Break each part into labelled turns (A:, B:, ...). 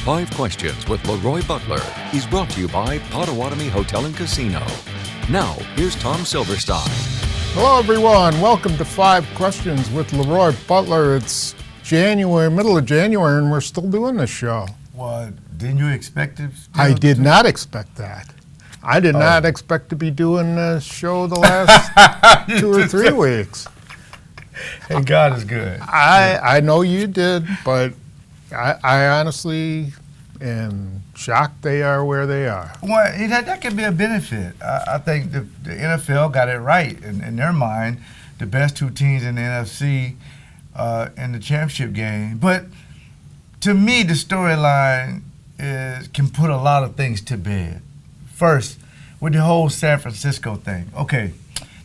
A: 5 Questions with LeRoy Butler is brought to you by Potawatomi Hotel and Casino. Now, here's Tom Silverstein.
B: Hello, everyone. Welcome to 5 Questions with LeRoy Butler. It's January, middle of January, and we're still doing this show.
C: Well, didn't you expect it?
B: I did not expect that. I did not expect to be doing this show the last 2 or 3 weeks.
C: And God is good.
B: I know you did, but I honestly am shocked they are where they are.
C: Well, that could be a benefit. I think the NFL got it right in their mind. The best 2 teams in the NFC in the championship game. But to me, the storyline can put a lot of things to bed. First, with the whole San Francisco thing. Okay,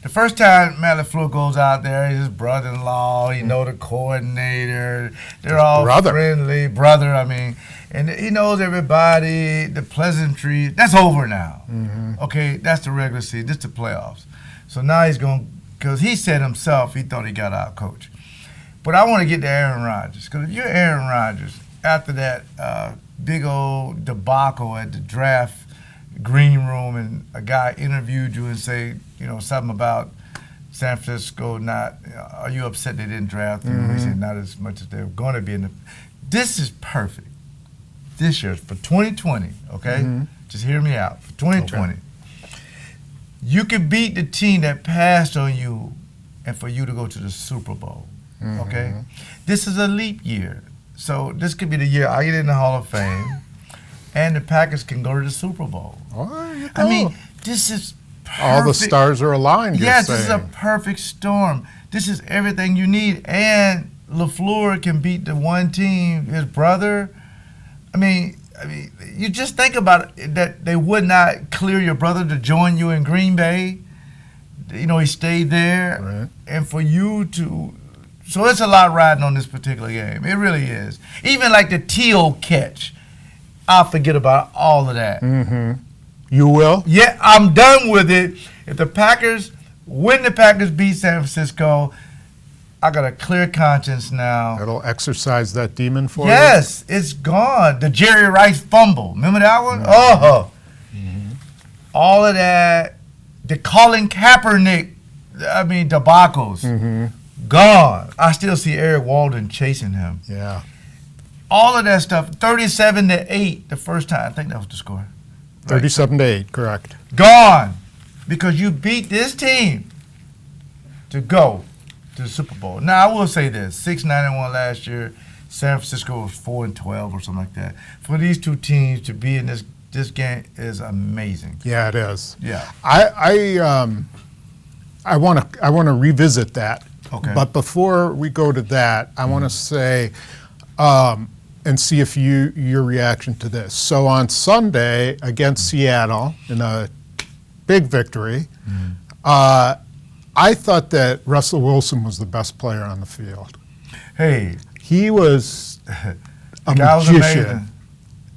C: the first time Matt LaFleur goes out there, his brother-in-law, the coordinator, they're all friendly, and he knows everybody, the pleasantries. That's over now. Mm-hmm. Okay, that's the regular season, this is the playoffs. So now he's going, because he said himself he thought he got out coached. But I want to get to Aaron Rodgers, because if you're Aaron Rodgers, after that big old debacle at the draft green room, and a guy interviewed you and say, something about San Francisco not, are you upset they didn't draft you? Mm-hmm. He said not as much as they were going to be in the. This is perfect. This year for 2020, okay? Mm-hmm. Just hear me out. For 2020, you can beat the team that passed on you and for you to go to the Super Bowl, okay? This is a leap year. So this could be the year I get in the Hall of Fame and the Packers can go to the Super Bowl. I mean, this is perfect.
B: All the stars are aligned,
C: yes, this is a perfect storm. This is everything you need. And LaFleur can beat the one team, his brother. I mean, you just think about it, that they would not clear your brother to join you in Green Bay. He stayed there. Right. And for you to... So it's a lot riding on this particular game. It really is. Even like the Teal catch, I'll forget about all of that.
B: Mm-hmm. You will?
C: Yeah, I'm done with it. If the Packers beat San Francisco, I got a clear conscience now.
B: It'll exercise that demon for you?
C: Yes, it's gone. The Jerry Rice fumble. Remember that one?
B: Mm-hmm.
C: All of that. The Colin Kaepernick, debacles. Mm-hmm. Gone. I still see Eric Walden chasing him.
B: Yeah.
C: All of that stuff. 37-8 the first time. I think that was the score.
B: 37-8, correct.
C: Gone. Because you beat this team to go to the Super Bowl. Now, I will say this. 6-9-1 last year. San Francisco was 4-12 or something like that. For these 2 teams to be in this game is amazing.
B: Yeah, it is.
C: Yeah.
B: I want to revisit that.
C: Okay.
B: But before we go to that, I want to say and see if your reaction to this. So on Sunday against Seattle in a big victory, I thought that Russell Wilson was the best player on the field.
C: Hey.
B: He was a
C: Was
B: magician.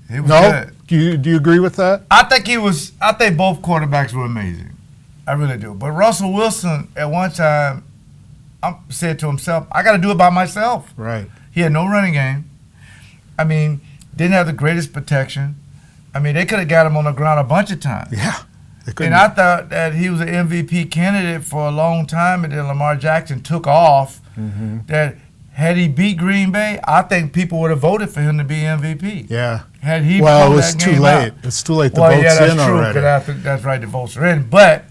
C: he was good.
B: Do you agree with that?
C: I think both quarterbacks were amazing. I really do. But Russell Wilson, at one time, said to himself, I got to do it by myself.
B: Right.
C: He had no running game. Didn't have the greatest protection. They could have got him on the ground a bunch of times.
B: Yeah.
C: And I thought that he was an MVP candidate for a long time, and then Lamar Jackson took off. Mm-hmm. That had he beat Green Bay, I think people would have voted for him to be MVP.
B: Yeah.
C: Had he
B: it was too late.
C: Out.
B: It's too late. The vote's in already.
C: That's right, the votes are in. But,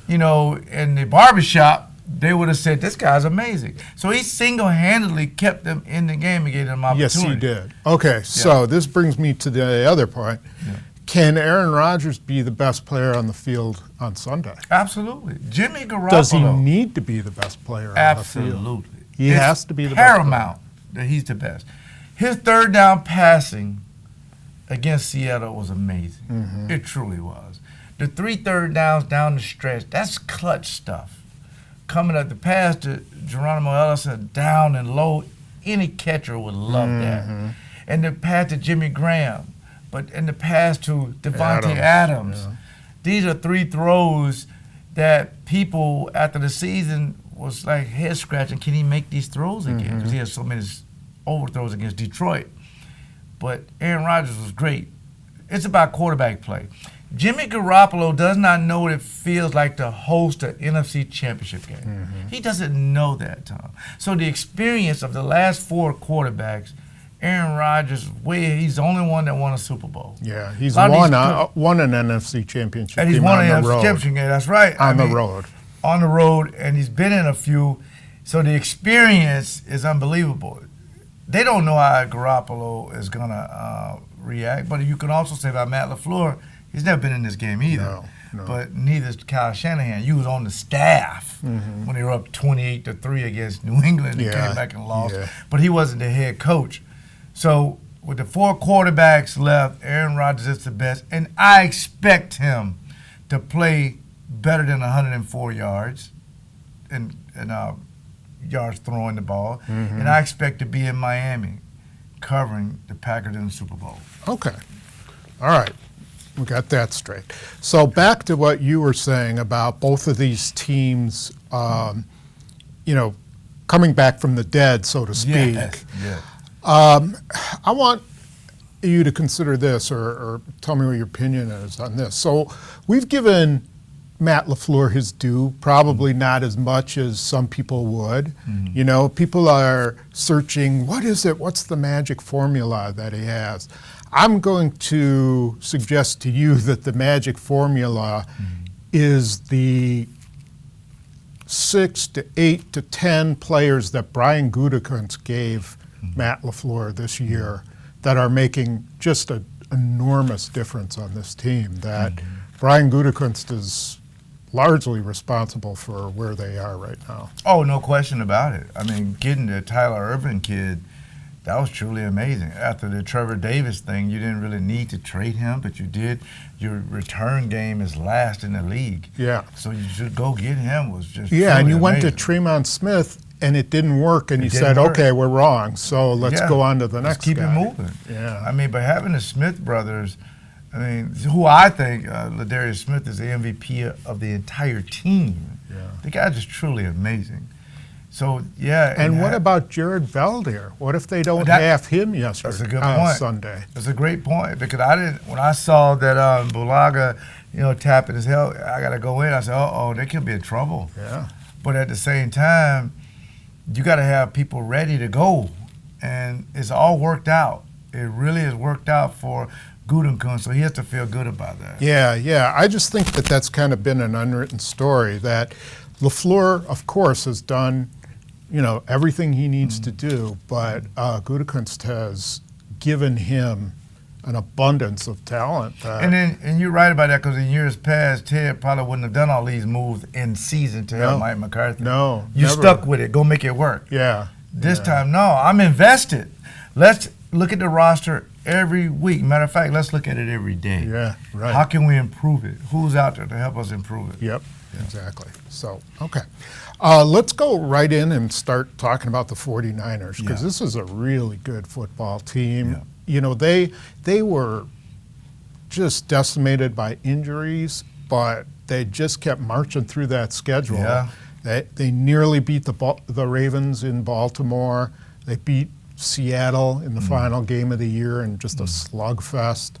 C: in the barbershop, they would have said, this guy's amazing. So he single-handedly kept them in the game and gave them opportunity.
B: Yes, he did. Okay, so this brings me to the other point. Yeah. Can Aaron Rodgers be the best player on the field on Sunday?
C: Absolutely. Jimmy Garoppolo.
B: Does he need to be the best player on the field?
C: Absolutely.
B: He has to be the best
C: paramount that he's the best. His third down passing against Seattle was amazing. Mm-hmm. It truly was. The 3 third downs down the stretch, that's clutch stuff. Coming up the pass to Geronimo Ellison down and low, any catcher would love that. And the pass to Jimmy Graham, and the pass to Devontae Adams. Yeah. These are 3 throws that people after the season was like head scratching. Can he make these throws again? Because he has so many overthrows against Detroit. but Aaron Rodgers was great. It's about quarterback play. Jimmy Garoppolo does not know what it feels like to host an NFC championship game.
B: Mm-hmm.
C: He doesn't know that, Tom. So the experience of the last 4 quarterbacks, Aaron Rodgers, he's the only one that won a Super Bowl.
B: Yeah, he's won an NFC championship
C: and he's
B: game
C: won
B: on
C: an
B: the
C: NFC
B: road.
C: championship game. That's right.
B: On the road.
C: On the road, and he's been in a few. So the experience is unbelievable. They don't know how Garoppolo is going to react, but you can also say about Matt LaFleur, he's never been in this game either.
B: No.
C: But neither is Kyle Shanahan. You was on the staff when they were up 28-3 against New England and came back and lost.
B: Yeah.
C: But he wasn't the head coach. So with the 4 quarterbacks left, Aaron Rodgers is the best, and I expect him to play better than 104 yards and yards throwing the ball. And I expect to be in Miami covering the Packers in the Super Bowl.
B: Okay. All right. We got that straight. So back to what you were saying about both of these teams, coming back from the dead, so to speak.
C: Yes.
B: I want you to consider this or tell me what your opinion is on this. So we've given Matt LaFleur his due, probably not as much as some people would. People are searching, what is it? What's the magic formula that he has? I'm going to suggest to you that the magic formula is the 6 to 8 to 10 players that Brian Gutekunst gave Matt LaFleur this year that are making just an enormous difference on this team, that Brian Gutekunst is largely responsible for where they are right now.
C: Oh, no question about it. I mean, getting the Tyler Ervin kid, that was truly amazing. After the Trevor Davis thing, you didn't really need to trade him, but you did. Your return game is last in the league.
B: Yeah.
C: So you should go get him. Was just
B: and you
C: amazing.
B: went to Tremont Smith, and it didn't work, and you said, okay, we're wrong, so let's go on to the next
C: keep
B: guy.
C: it moving.
B: Yeah.
C: I mean, but having the Smith brothers, I mean, who I think Ladarius Smith is the MVP of the entire team.
B: Yeah.
C: The guy's just truly amazing. So, yeah.
B: And what about Jared Valdir? What if they don't have him yesterday?
C: That's a good point.
B: Sunday.
C: That's a great point, because when I saw that Bulaga, tapping his head, I got to go in. I said, they could be in trouble.
B: Yeah.
C: But at the same time, you got to have people ready to go, and it's all worked out. It really has worked out for Gutekunst, so he has to feel good about that.
B: Yeah. I just think that that's kind of been an unwritten story, that LaFleur, of course, has done everything he needs to do, but Gutekunst has given him an abundance of talent.
C: And you're right about that, because in years past, Ted probably wouldn't have done all these moves in season to help Mike McCarthy.
B: No,
C: you
B: never.
C: Stuck with it. Go make it work.
B: Yeah.
C: This time, no, I'm invested. Let's look at the roster every week. Matter of fact, let's look at it every day.
B: Yeah, right.
C: How can we improve it? Who's out there to help us improve it?
B: Yep, exactly. So, okay. Let's go right in and start talking about the 49ers, because this is a really good football team.
C: Yeah.
B: They were just decimated by injuries, but they just kept marching through that schedule.
C: Yeah.
B: They nearly beat the Ravens in Baltimore. They beat Seattle in the final game of the year in just a slugfest.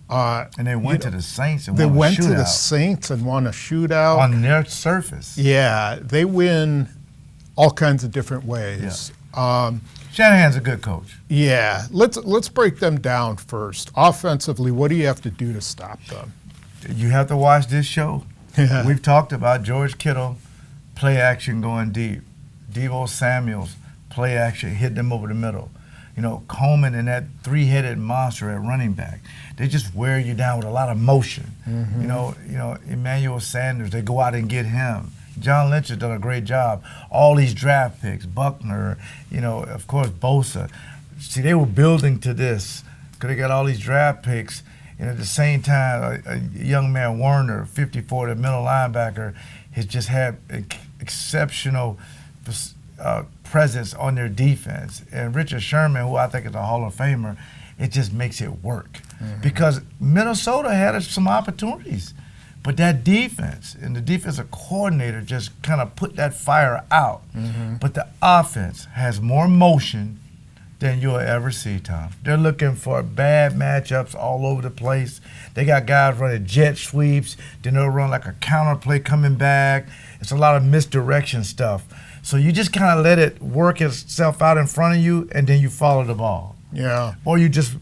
C: And they went to the Saints and
B: they
C: won a
B: went
C: shootout.
B: to the Saints and won a shootout.
C: On their surface.
B: Yeah, they win all kinds of different ways.
C: Shanahan's a good coach.
B: Yeah, let's break them down first. Offensively, what do you have to do to stop them?
C: You have to watch this show.
B: Yeah.
C: We've talked about George Kittle, play action going deep. Deebo Samuels, play action, hit them over the middle. Coleman and that 3-headed monster at running back. They just wear you down with a lot of motion. Emmanuel Sanders, they go out and get him. John Lynch has done a great job. All these draft picks, Buckner, of course, Bosa. See, they were building to this because they got all these draft picks. And at the same time, a young man, Werner, 54, the middle linebacker, has just had exceptional presence on their defense. And Richard Sherman, who I think is a Hall of Famer, it just makes it work. Because Minnesota had some opportunities. But that defense and the defensive coordinator just kind of put that fire out. But the offense has more motion than you'll ever see, Tom. They're looking for bad matchups all over the place. They got guys running jet sweeps, then they'll run like a counter play coming back. It's a lot of misdirection stuff. So you just kind of let it work itself out in front of you, and then you follow the ball.
B: Yeah.
C: Or you just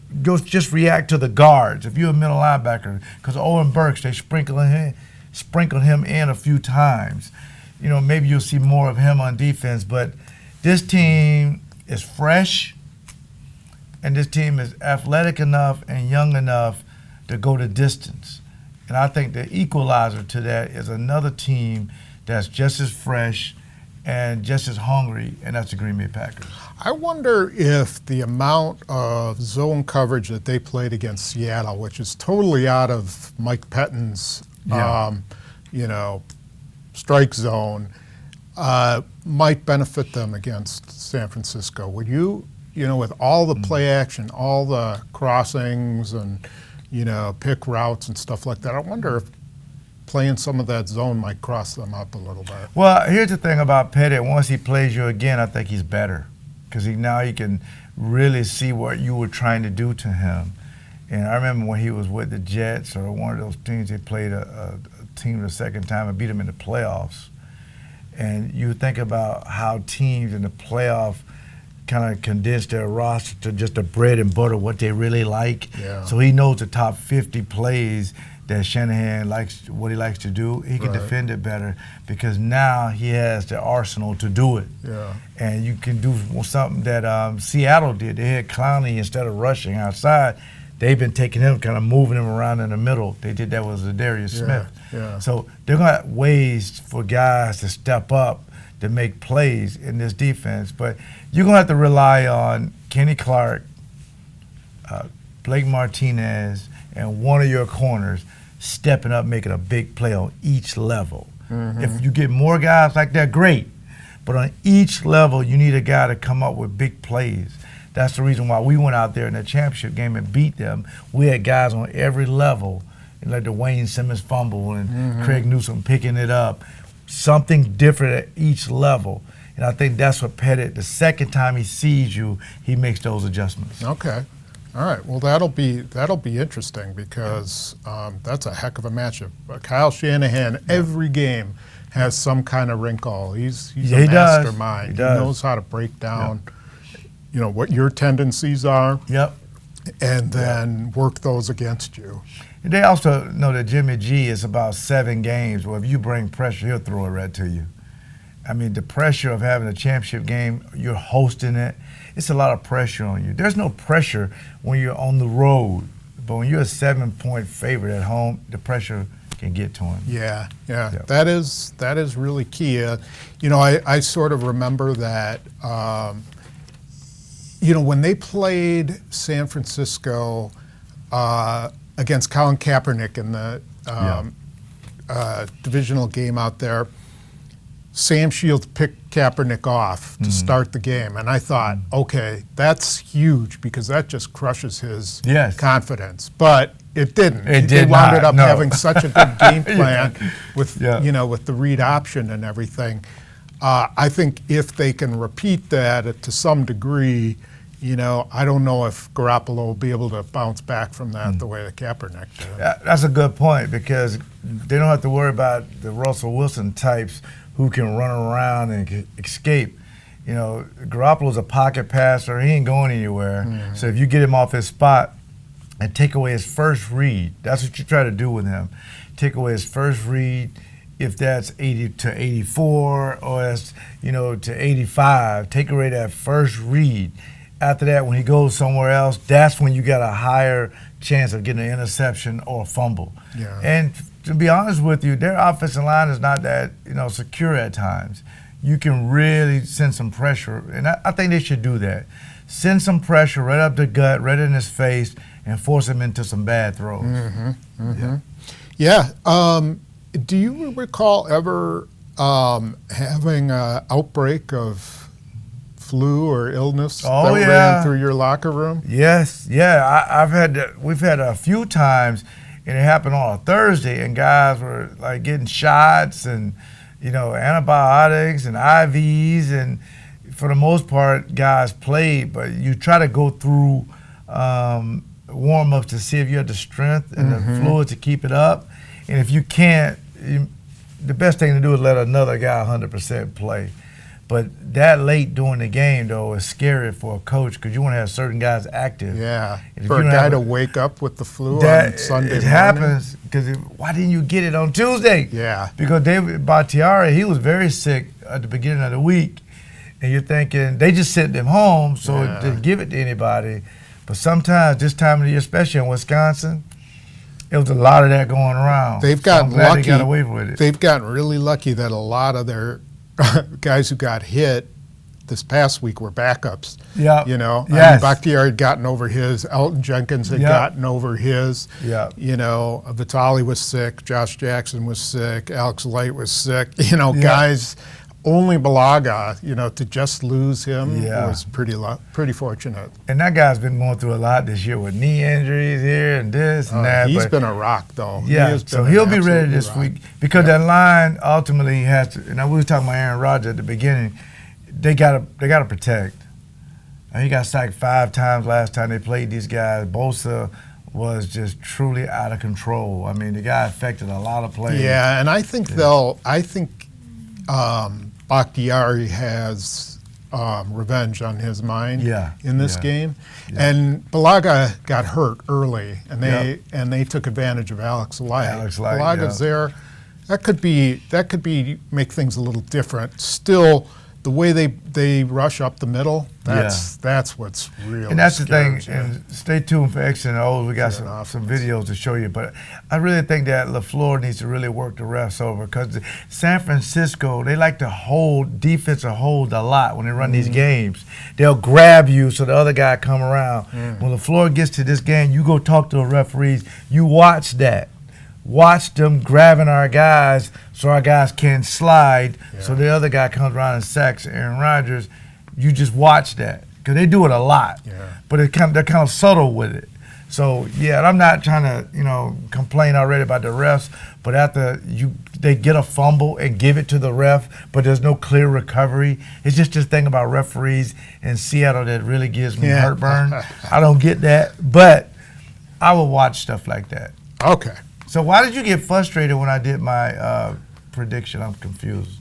C: react to the guards. If you're a middle linebacker, because Owen Burks, they sprinkled him in a few times. Maybe you'll see more of him on defense. But this team is fresh, and this team is athletic enough and young enough to go the distance. And I think the equalizer to that is another team that's just as fresh and just as hungry, and that's the Green Bay Packers.
B: I wonder if the amount of zone coverage that they played against Seattle, which is totally out of Mike Pettine's, strike zone, might benefit them against San Francisco. Would you, with all the play action, all the crossings and, pick routes and stuff like that, I wonder if playing some of that zone might cross them up a little bit.
C: Well, here's the thing about Pettit. Once he plays you again, I think he's better because now he can really see what you were trying to do to him. And I remember when he was with the Jets or one of those teams, they played a team the second time and beat them in the playoffs. And you think about how teams in the playoff kind of condense their roster to just the bread and butter, what they really like.
B: Yeah.
C: So he knows the top 50 plays that Shanahan likes, what he likes to do. He can defend it better because now he has the arsenal to do it.
B: Yeah.
C: And you can do something that Seattle did. They had Clowney instead of rushing outside. They've been taking him, kind of moving him around in the middle. They did that with Zadarius Smith.
B: Yeah.
C: So they're going to have ways for guys to step up to make plays in this defense. But you're going to have to rely on Kenny Clark, Blake Martinez, and one of your corners stepping up, making a big play on each level. Mm-hmm. If you get more guys like that, great. But on each level, you need a guy to come up with big plays. That's the reason why we went out there in the championship game and beat them. We had guys on every level, like the Wayne Simmons fumble and Craig Newsome picking it up. Something different at each level. And I think that's what Pettit, the second time he sees you, he makes those adjustments.
B: Okay. All right. Well, that'll be interesting because that's a heck of a matchup. Kyle Shanahan, every game has some kind of wrinkle. He's a mastermind. He knows how to break down, what your tendencies are.
C: Yep.
B: And then work those against you.
C: They also know that Jimmy G is about 7 games where if you bring pressure, he'll throw it right to you. I mean, the pressure of having a championship game, you're hosting it. It's a lot of pressure on you. There's no pressure when you're on the road, but when you're a 7-point favorite at home, the pressure can get to him.
B: Yeah. That is really key. I sort of remember that. When they played San Francisco against Colin Kaepernick in the divisional game out there, Sam Shields picked Kaepernick off to start the game. And I thought, okay, that's huge because that just crushes his confidence. But it didn't. They wound up having such a good game plan with with the read option and everything. I think if they can repeat that to some degree, I don't know if Garoppolo will be able to bounce back from that the way that Kaepernick did.
C: That's a good point because they don't have to worry about the Russell Wilson types who can run around and escape. Garoppolo's a pocket passer. He ain't going anywhere. Mm-hmm. So if you get him off his spot and take away his first read, that's what you try to do with him. Take away his first read, if that's 80 to 84 or it's, to 85, take away that first read. After that, when he goes somewhere else, that's when you got a higher chance of getting an interception or a fumble.
B: Yeah.
C: And to be honest with you, their offensive line is not that, secure at times. You can really send some pressure, and I think they should do that. Send some pressure right up the gut, right in his face, and force him into some bad throws.
B: Yeah. Do you recall ever having an outbreak of flu or illness that ran through your locker room?
C: Yes. Yeah. We've had a few times, and it happened on a Thursday, and guys were getting shots and antibiotics and IVs and for the most part, guys played, but you try to go through warm-ups to see if you have the strength and the fluid to keep it up. And if you can't, the best thing to do is let another guy 100% play. But that late during the game, though, is scary for a coach because you want to have certain guys active.
B: Yeah,
C: And
B: for a guy to wake up with the flu on Sunday morning.
C: It happens because why didn't you get it on Tuesday?
B: Yeah.
C: Because David Bakhtiari, he was very sick at the beginning of the week. And you're thinking, they just sent him home, so it didn't give it to anybody. But sometimes this time of the year, especially in Wisconsin, it was a lot of that going around.
B: They've gotten lucky.
C: They got away with it.
B: They've gotten really lucky that a lot of their guys who got hit this past week were backups.
C: Yeah.
B: You know,
C: Yes.
B: I mean, Bakhtiari had gotten over his. Elton Jenkins had gotten over his.
C: Yeah.
B: You know, Vitali was sick. Josh Jackson was sick. Alex Light was sick. You know, guys. Only Balaga, you know, to just lose him was pretty fortunate.
C: And that guy's been going through a lot this year with knee injuries here and this and that.
B: He's been a rock, though.
C: Yeah, so he'll be ready this week because that line ultimately has to. And we were talking about Aaron Rodgers at the beginning. They gotta protect. And he got sacked 5 times last time they played these guys. Bosa was just truly out of control. I mean, the guy affected a lot of plays.
B: Yeah, and I think Bakhtiari has revenge on his mind in this game. Yeah. And Balaga got hurt early, and they took advantage of Alex Light. Balaga's there. That could be make things a little different. Still, the way they rush up the middle, that's what's really
C: and that's the thing.
B: Jim.
C: And stay tuned for X and O's. We got some videos to show you. But I really think that LaFleur needs to really work the refs over because San Francisco, they like to hold defensive hold a lot when they run these games. They'll grab you so the other guy come around. When LaFleur gets to this game, you go talk to the referees. You watch that. Watch them grabbing our guys so our guys can slide so the other guy comes around and sacks Aaron Rodgers. You just watch that because they do it a lot, but they're kind of subtle with it. So, and I'm not trying to, complain already about the refs, but after they get a fumble and give it to the ref, but there's no clear recovery. It's just this thing about referees in Seattle that really gives me heartburn. I don't get that, but I will watch stuff like that.
B: Okay.
C: So why did you get frustrated when I did my prediction? I'm confused.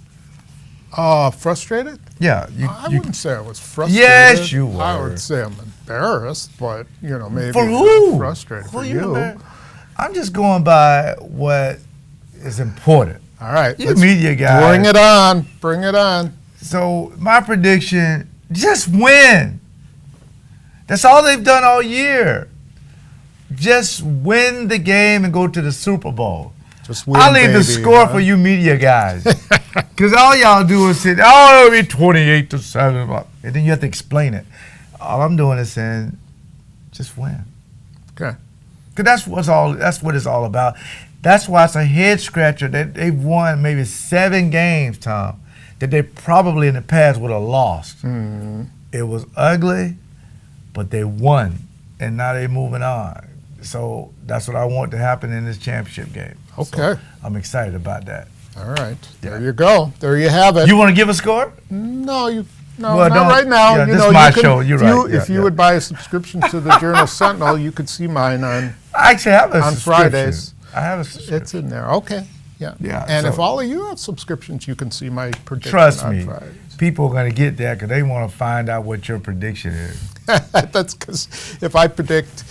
B: Frustrated?
C: Yeah.
B: I wouldn't say I was frustrated.
C: Yes, you were.
B: I would say I'm embarrassed, but, maybe
C: for who?
B: Frustrated for you.
C: I'm just going by what is important.
B: All right.
C: You media guys.
B: Bring it on.
C: So my prediction, just win. That's all they've done all year. Just win the game and go to the Super Bowl.
B: Just win,
C: I'll leave the score for you media guys. Because all y'all do is say, it'll be 28-7. And then you have to explain it. All I'm doing is saying, just win.
B: Okay.
C: Because that's what it's all about. That's why it's a head scratcher that they've won maybe 7 games, Tom, that they probably in the past would have lost. It was ugly, but they won. And now they're moving on. So that's what I want to happen in this championship game.
B: Okay.
C: So I'm excited about that.
B: All right. There you go. There you have it.
C: You want to give a score?
B: No, not right now.
C: Yeah, this is my show. You're right.
B: If you would buy a subscription to the Journal Sentinel, you could see mine on.
C: I actually have a
B: on
C: subscription.
B: Fridays.
C: I have a subscription.
B: It's in there. Okay. Yeah. And if all of you have subscriptions, you can see my prediction.
C: Trust
B: on
C: me,
B: Fridays.
C: people are going to get that because they want to find out what your prediction is.
B: That's because if I predict,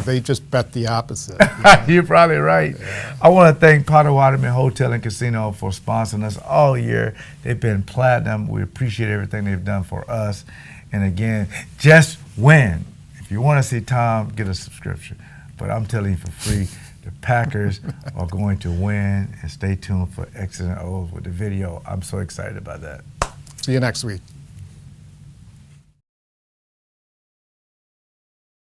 B: they just bet the opposite.
C: You're probably right. Yeah. I want to thank Potawatomi Hotel and Casino for sponsoring us all year. They've been platinum. We appreciate everything they've done for us. And again, just win. If you want to see Tom, get a subscription. But I'm telling you for free, the Packers are going to win. And stay tuned for X's and O's with the video. I'm so excited about that.
B: See you next week.